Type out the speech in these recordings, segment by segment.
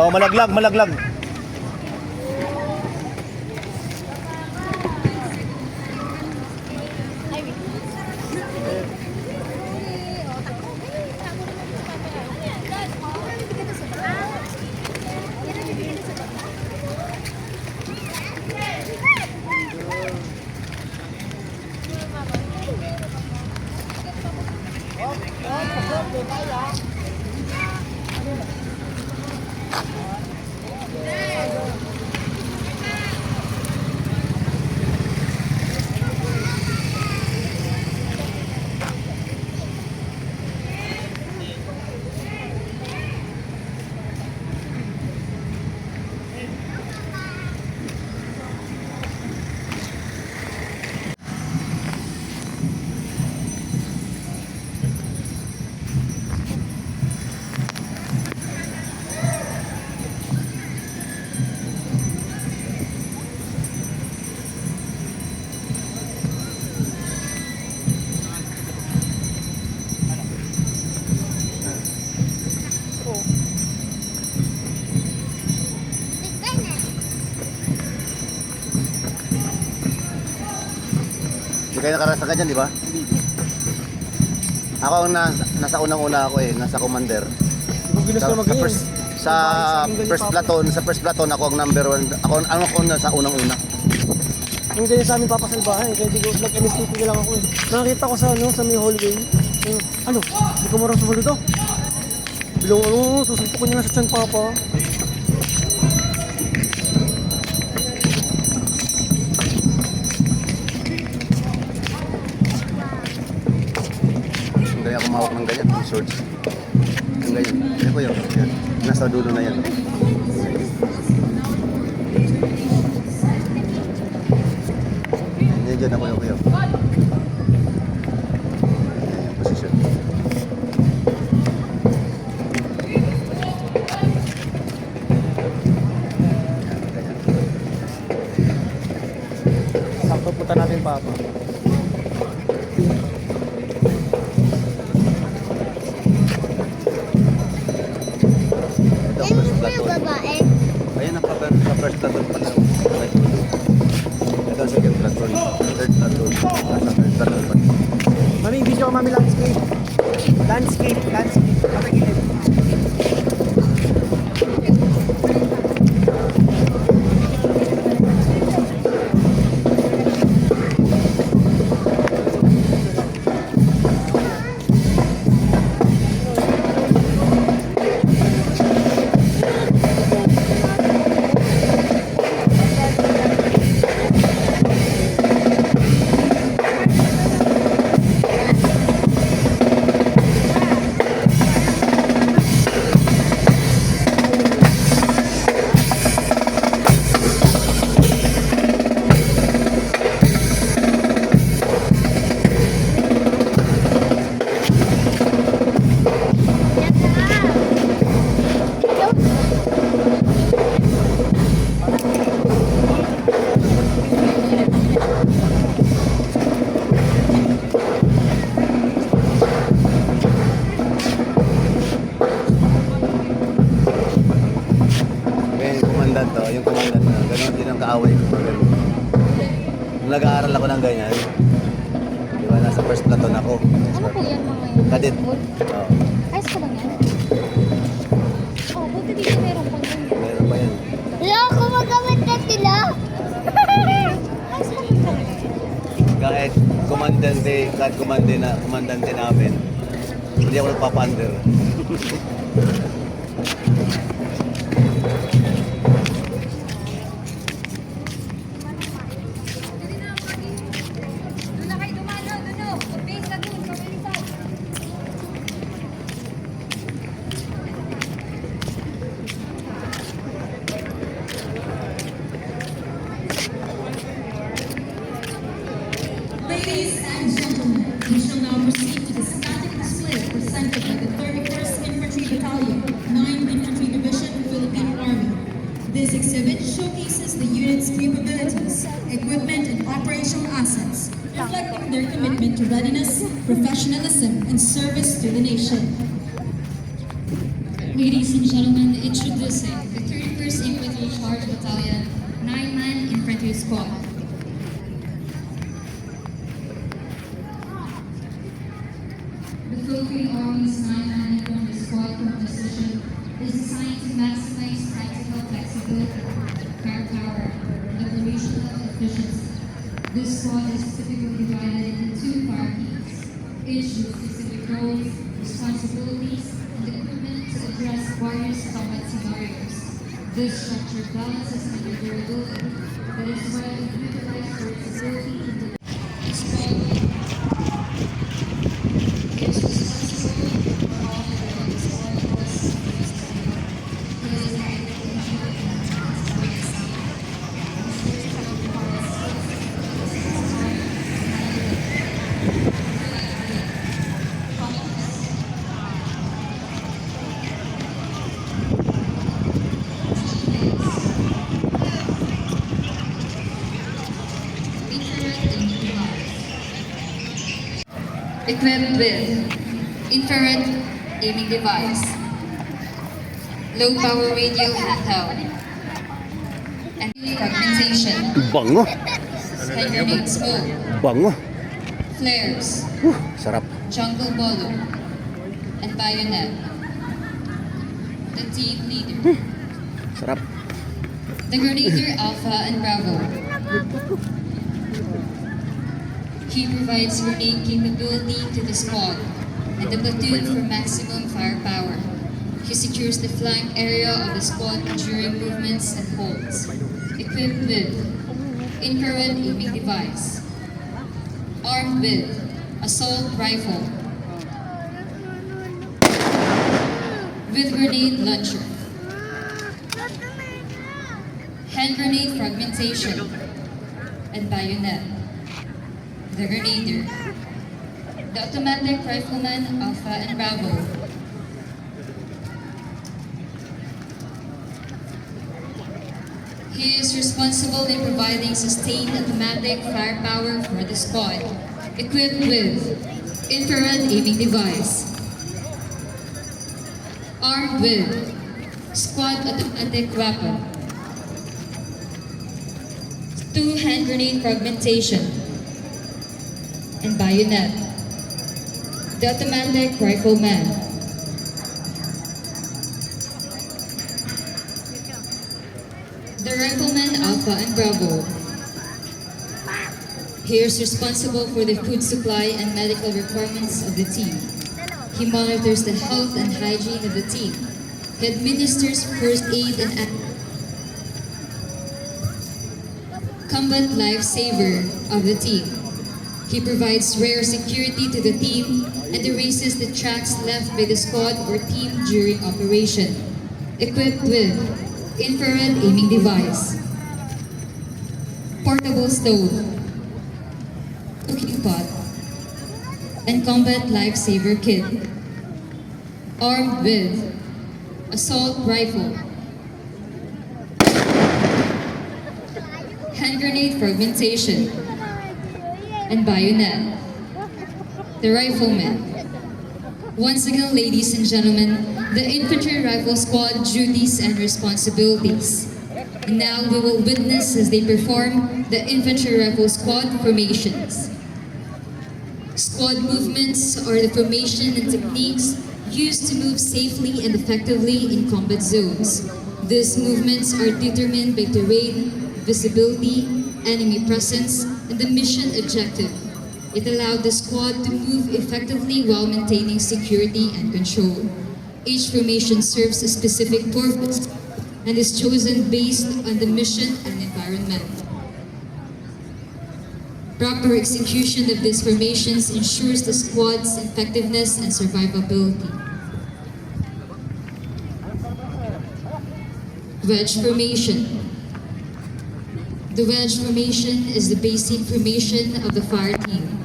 Oh, malaglag, malaglag. Hindi kayo nakaranas na ganyan, di ba? Ako ang nasa unang-una ako eh, nasa commander. Sa first platoon ako ang number 1. Ako nasa unang-una. Yung ganyan sa aming papasalbahan eh, kaya di ko nag-MSTP na lang ako eh. Nakakita ko sa may hallway. Hindi ko marang sumunod daw. Bilang susuntukin niya na sa tiyan papa. Hindi ako mahawak ng ganyan, ng swords. Yung ganyan. Yan ko yun. Yan. Nasa dulo na yan. Yan dyan ako yun. Yan yung posisyon. Yan, ganyan. Sakto punta natin papa. Babae. Ayan ang sa first platoon pa lang. Ito ang second platoon. Third platoon. Nasa third platoon pa. Mami, video ko mami landscape. Landscape. Kapagilid. Yung commandant na, gano'n din ang kaaway ko. Nung nag-aaral ako ng ganyan, di ba, nasa first platoon ako. Ano po yan mga yun? Kadit. Oo. Ayos ka lang yan? Oo, buti dito meron pang ganyan. Meron pa yan. Wala ako magamit na sila. Ayos ka lang talaga. Kahit komandante namin, hindi ako nagpapander. Ladies and gentlemen, we shall now proceed to the static display presented by the 31st Infantry Battalion, 9th Infantry Division, Philippine Army. This exhibit showcases the unit's capabilities, equipment, and operational assets, reflecting their commitment to readiness, professionalism, and service to the nation. Ladies and gentlemen, introducing the Sarge Battalion 9-man Infantry Squad. The Philippine Army's 9-man Infantry Squad composition is designed to maximize practical flexibility, firepower, and operational efficiency. This squad is typically divided into 2 fire teams, each with specific roles, responsibilities, and equipment to address various combat scenarios. This structure balances maneuverability, but is well utilized for its ability to the squad is responsible for all the squad was equipped with infrared aiming device, low power radio handheld, and fragmentation, Bango. hand grenade smoke, Bango. flares, Sarap. jungle bolo, and bayonet. The team leader, Sarap. the Grenadier Alpha and Bravo. He provides grenade capability to the squad and the platoon for maximum firepower. He secures the flank area of the squad during movements and holds. Equipped with infrared aiming device. Armed with assault rifle. With grenade launcher. Hand grenade fragmentation. And bayonet. The Grenadier, the automatic rifleman Alpha and Bravo, he is responsible in providing sustained automatic firepower for the squad, equipped with infrared aiming device, armed with squad automatic weapon, 2 hand grenade fragmentation, and bayonet. The automatic rifleman. The rifleman Alpha and Bravo. He is responsible for the food supply and medical requirements of the team. He monitors the health and hygiene of the team. He administers first aid and combat lifesaver of the team. He provides rare security to the team and erases the tracks left by the squad or team during operation. Equipped with infrared aiming device, portable stove, cooking pot, and combat lifesaver kit. Armed with assault rifle, hand grenade fragmentation, and bayonet. The rifleman. Once again, ladies and gentlemen, the Infantry Rifle Squad duties and responsibilities. And now we will witness as they perform the Infantry Rifle Squad formations. Squad movements are the formation and techniques used to move safely and effectively in combat zones. These movements are determined by terrain, visibility, enemy presence, and the mission objective. It allowed the squad to move effectively while maintaining security and control. Each formation serves a specific purpose and is chosen based on the mission and environment. Proper execution of these formations ensures the squad's effectiveness and survivability. Wedge formation. The wedge formation is the basic formation of the fire team.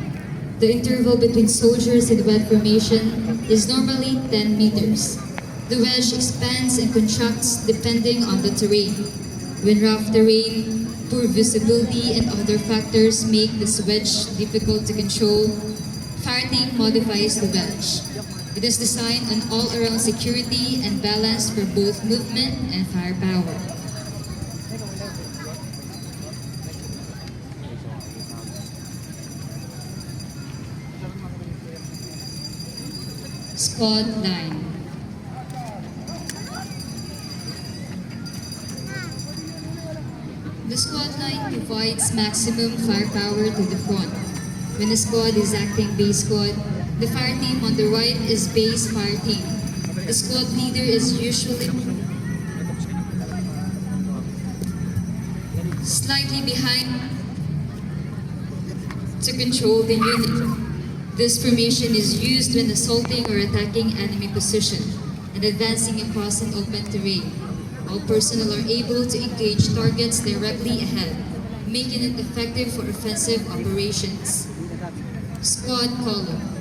The interval between soldiers in the wedge formation is normally 10 meters. The wedge expands and contracts depending on the terrain. When rough terrain, poor visibility, and other factors make this wedge difficult to control, fire team modifies the wedge. It is designed on all-around security and balance for both movement and firepower. Squad line. The squad line provides maximum firepower to the front. When the squad is acting base squad, the fire team on the right is base fire team. The squad leader is usually slightly behind to control the unit. This formation is used when assaulting or attacking enemy position and advancing across an open terrain. All personnel are able to engage targets directly ahead, making it effective for offensive operations. Squad column.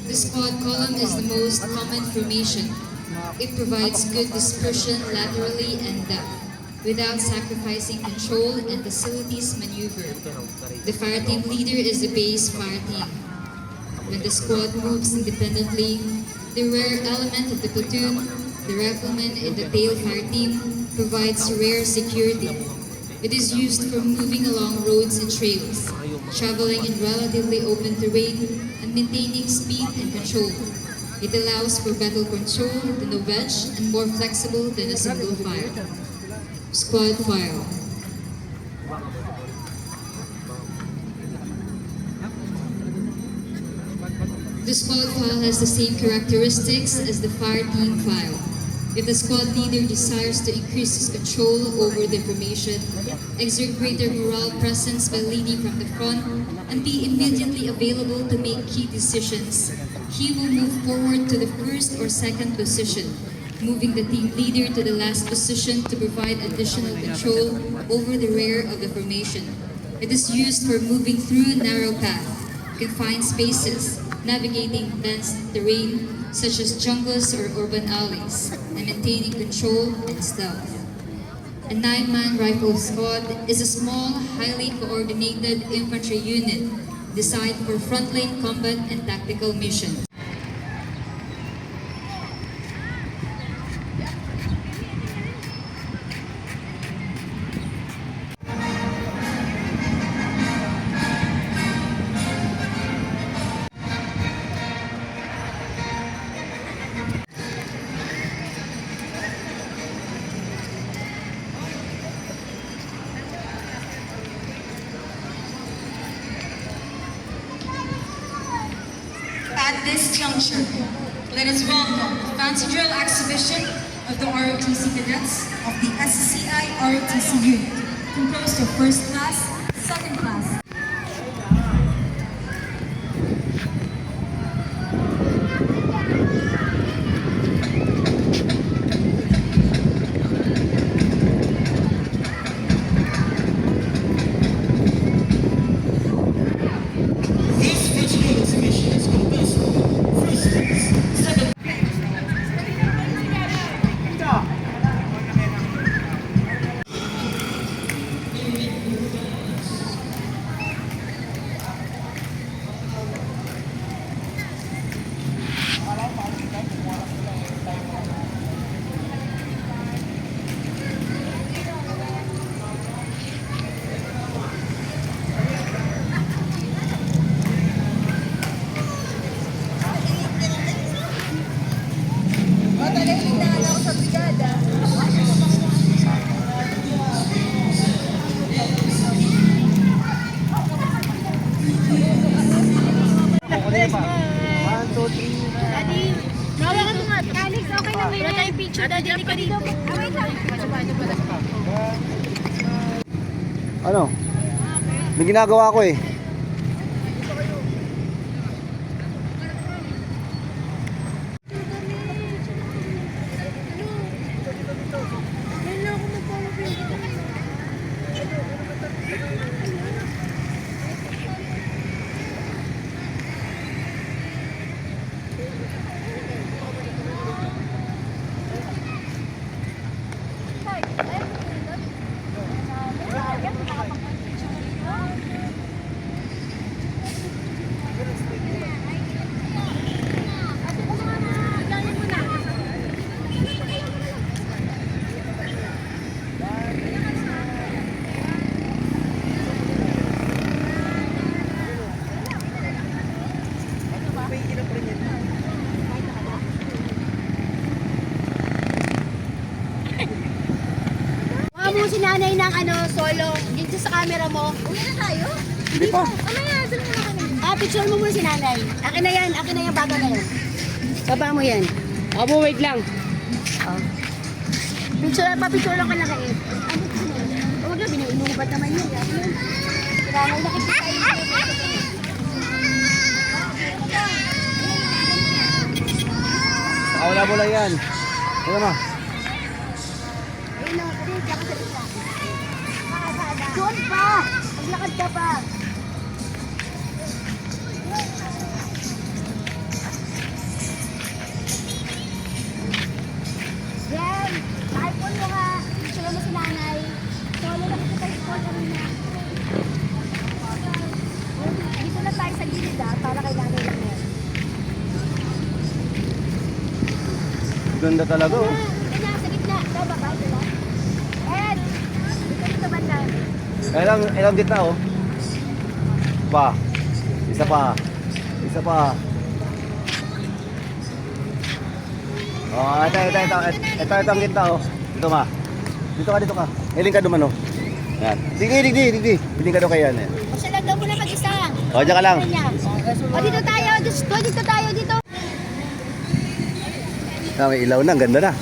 The squad column is the most common formation. It provides good dispersion laterally and depth, without sacrificing control and facilities maneuver. The fire team leader is the base fire team. When the squad moves independently, the rear element of the platoon, the rifleman and the tail fire team, provides rear security. It is used for moving along roads and trails, traveling in relatively open terrain, and maintaining speed and control. It allows for better control than a wedge and more flexible than a single file. Squad file. The squad file has the same characteristics as the fire team file. If the squad leader desires to increase his control over the formation, exert greater morale presence by leading from the front, and be immediately available to make key decisions, he will move forward to the first or second position, moving the team leader to the last position to provide additional control over the rear of the formation. It is used for moving through narrow paths, confined spaces, navigating dense terrain such as jungles or urban alleys, and maintaining control and stealth. A 9-man rifle squad is a small, highly coordinated infantry unit designed for frontline combat and tactical missions. At this juncture, let us welcome the Fancy Drill exhibition of the ROTC cadets of the SCI ROTC unit, composed of first class, second class, Ano? May ginagawa ko eh. nanay ng solo. Dito sa camera mo. Uwi na tayo? Hindi pa. Mamaya, dun mo na kami. Picture mo muna si nanay. Akin na yan, bago na yan. Baba mo yan. Abo, wait lang. Picture lang ka na kayo. Huwag na, binuubat naman yun. Si nanay nakikita. Wala mo lang yan. Wala mo. Doon pa! Maglakad ka pa! Jen! Typhoon mo ka! Sila mo si nanay. Solo na kita typhoon kanina. Dito na tayo sa gilid para kay nanay lang yan. Ganda talaga oh. Dito na, sa gitna. Sa baba, dito. Ed! Dito banda. Ilang dito oh. Pa. Isa pa. Isa pa. Oh, ito ang gitna oh. Dito ma. Dito ka. Hiling ka duman oh. Yan. Digi. Hiling ka doon kaya yan. O siya lang daw muna mag-isa. O, dyan ka lang. O dito tayo, dito tayo, dito. May ilaw na, ang ganda na.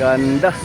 Ganda.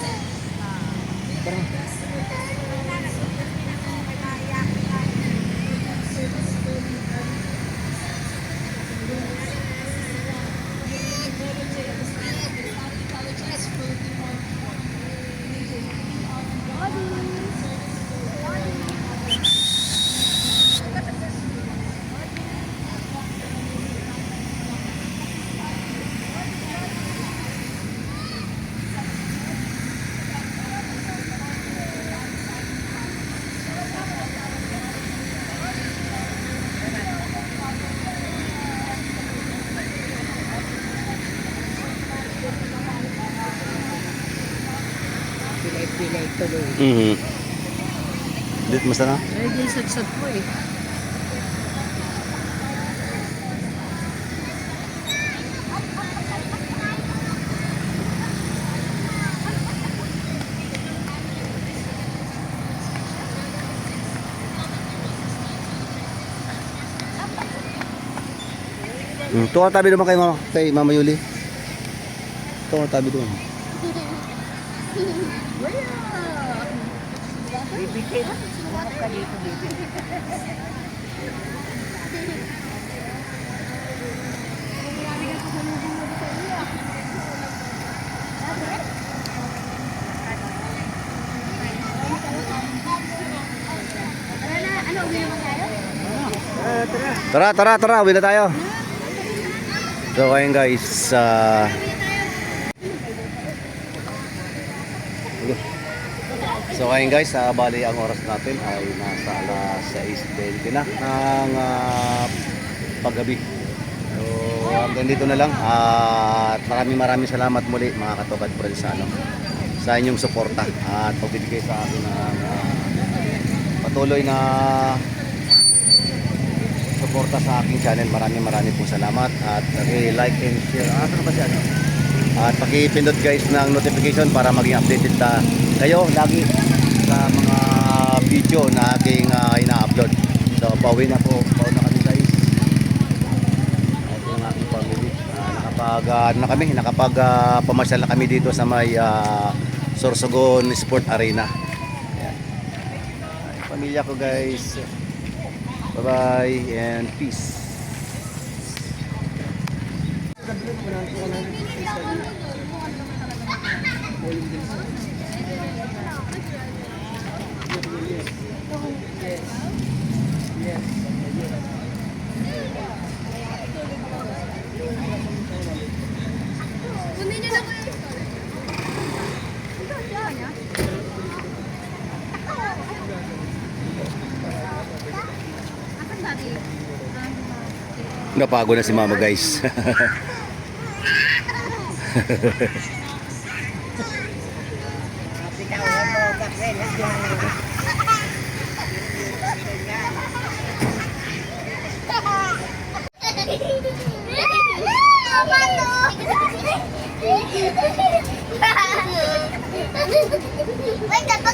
Pilay tuloy. Dito mas na? Ay, di sadsad ko eh. Tuwa tabi naman kay Mama Yuli. Tuwa tabi doon. Tara, uwi na tayo. So ayun guys, bali ang oras natin ay nasa alas 6:20 na ng paggabi. So hanggang dito na lang at maraming salamat muli mga katokad friends sa inyong suporta at pagbibigay sa akin ng patuloy na suporta sa aking channel. Maraming pong salamat at like and share. Ano ba siya? At pakipindot guys ng notification para maging updated kayo lagi sa mga video na aking ina-upload. So pauwi na kami guys. At yung aking family nakapag pamasyal na kami dito sa may Sorsogon Sport Arena. Ayan. Ay, pamilya ko guys. Bye-bye and peace. Kunin niyo na ko yung Napago na si Mama guys. Mama, no! Ay,